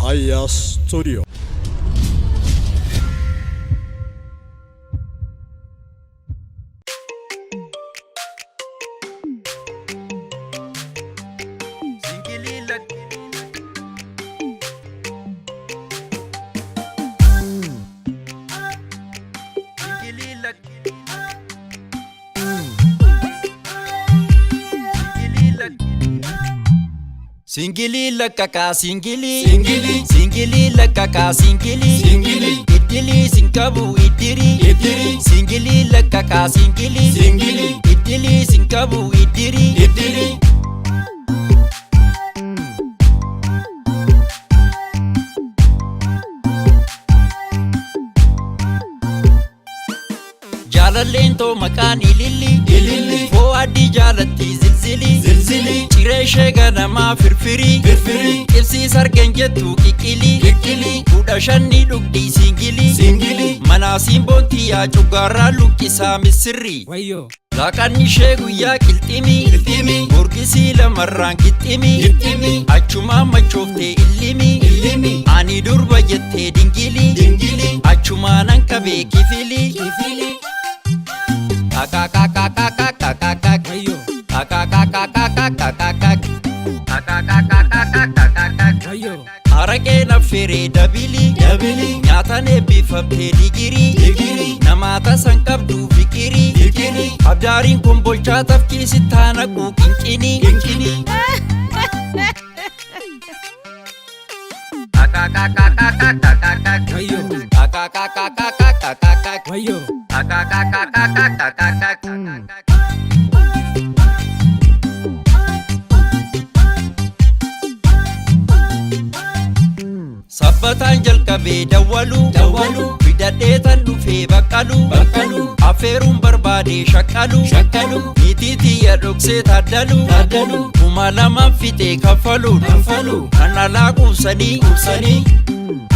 Aya Studio. Singili lakaka singili singili lakaka singili idili sinkabu idiri singili lakaka singili idili sinkabu idiri Jalalento makani lili fo adi jalatti zilzili Cireshe ganama firfiri Ibsi sargen jettu kikili Kudha shanni dhugdi singili Mana simbonti yaa cugarra luqqisa misirri Laqanni ishee guyyaa qilximi Gurgisi lamarraan qixximi Achuma machoofte illimi Ani durba jettee dingili Achuma nan qabee kifili Araqee naffere dabili Nyaatan eebbifamtee digiri Namaata san qabdu fikiri Abdaariin kun bolchaa tafkiisi taanaquu qinqini Sabbataan jalqabee dawwalu Fidadhee tan dhufee baqqalu Affeeruun barbaadee shakkalu Niitiitii yadhoksee taaddalu Kuma lamaan fixee kaffalu Kan alaa quubsanii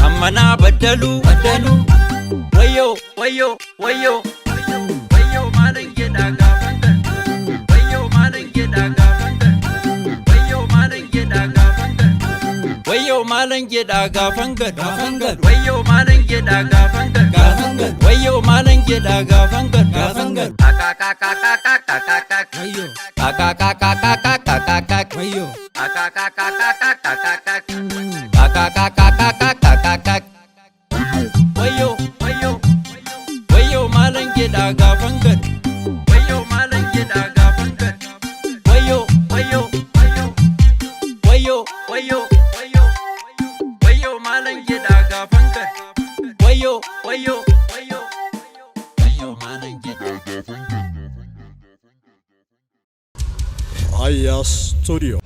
Kan manaa baddalu Wayyoo maalan jedhaa gaafan gad Wayyoo maalan jedhaa gaafan gad Wayyoo maalan jedhaa gaafan gad Wayyoo maalan jedhaa gaafan gad Wayyoo maalan jedhaa gaafan gad Wayyoo maalan jedhaa gaafan gad Wayyoo maalan jedhaa gaafan gad Wayyoo maalan jedhaa gaafan gad Wayyoo maalan jedhaa gaafan gad Wayyoo maalan jedhaa gaafan gad Aya Studio.